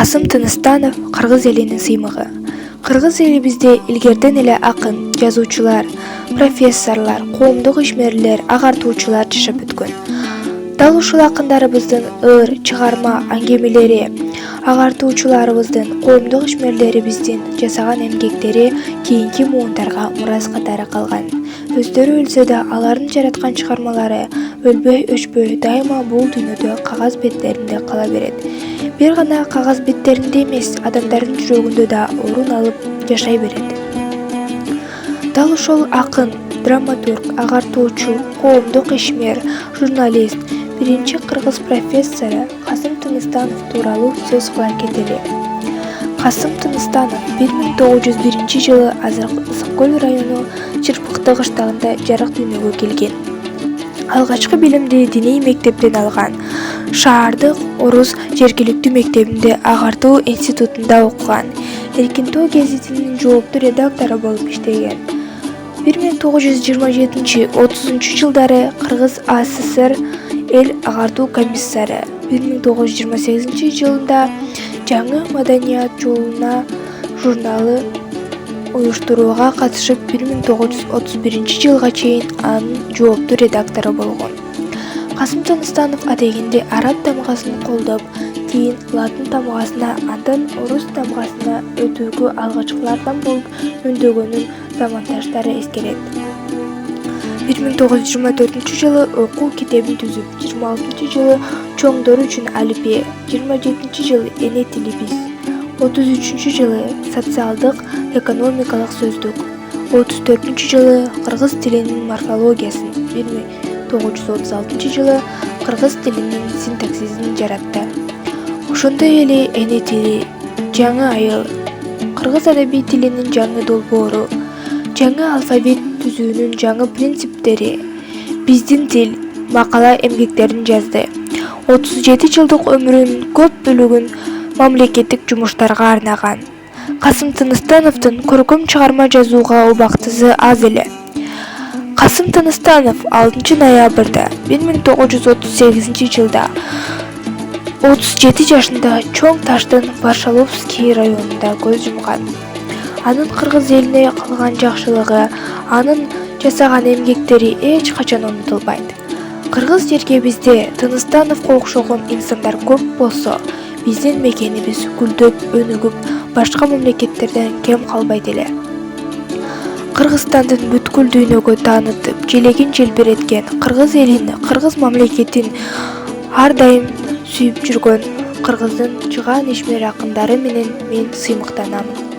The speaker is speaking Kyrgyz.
Касым Тыныстанов кыргыз элинин сыймыгы. Кыргыз элибизде илгерден эле акын, жазуучулар, профессорлор, коомдук ишмерлер, агартуучулар жашап өткөн. Дал ушул акындарыбыздын ыр, чыгарма, аңгемелери, агартуучуларыбыздын, коомдук ишмерлерибиздин жасаган эмгектери кийинки муундарга мурас катары калган. Өздөрү өлсө да алардын жараткан чыгармалары өлбөй өчпөй дайыма бул дүйнөдө кагаз беттеринде кала берет. Бир гана кагаз беттеринде эмес, адамдардын жүрөгүндө да орун алып жашай берет. Дал ошол акын, драматург, агартуучу, коомдук ишмер, журналист, биринчи кыргыз профессору Касым Тыныстанов тууралуу сөз кыла кетели. Касым Тыныстанов 1901 жылы азыркы Ысык Көл району Чырпыкты кыштагында жарык дүйнөгө келген. Алгачкы билимди диний мектептен алган. Шаардык Орус жергиликтүү мектебинде агартуу институтунда окуган. Эркин Тоо гезитинин жооптуу редактору болуп иштеген. 1927-30 жылдары Кыргыз АССР эл агартуу комиссары, 1928 жылында Жаңы маданият жолуна журналы уюштурууга катышып 1931 жылга чейин анын жооптуу редактору болгон. Касым Тыныстанов адегенде араб тамгасын колдоп, кийин латын тамгасына, андан орус тамгасына өтүүгө алгачкылардан болуп үндөгөнүн замандаштары эскерет. 1924 жылы окуу китебин түзүп, 26 жылы чоңдор үчүн алипе, 27 жылы эне тили биз, 33 жылы социалдык экономикалык сөздүк, 34 жылы кыргыз тилинин морфологиясын, 1936 жылы кыргыз тилинин синтаксисин жаратты. Ошондой эле эне тили, жаңы айыл, кыргыз адабий тилинин жаңы долбоору, жаңы алфавит түзүүнүн жаңы принциптери, биздин тил макала эмгектерин жазды. 37 жылдык өмүрүнүн көп бөлүгүн мамлекеттик жумуштарга арнаган. Касым Тыныстановдун көркөм чыгарма жазууга убактысы аз эле. Касым Тыныстанов 6 ноябрда 1938 жылда 37 жашында Чоң Таштын Варшаловский районунда көз жумган. Анын кыргыз элине кылган жакшылыгы, анын жасаган эмгектери эч качан унутулбайт. Кыргыз жергебизде Тыныстановго окшогон инсандар көп болсо, биздин мекенибиз гүлдөп, өнүгүп, башка мамлекеттерден кем калбайт эле. Кыргызстандын бүткүл дүйнөгө таанытып, желегин желбиреткен кыргыз элин, кыргыз мамлекетин ар дайым сүйүп жүргөн кыргыздын чыгаан ишмер акындары менен мен сыймыктанамын.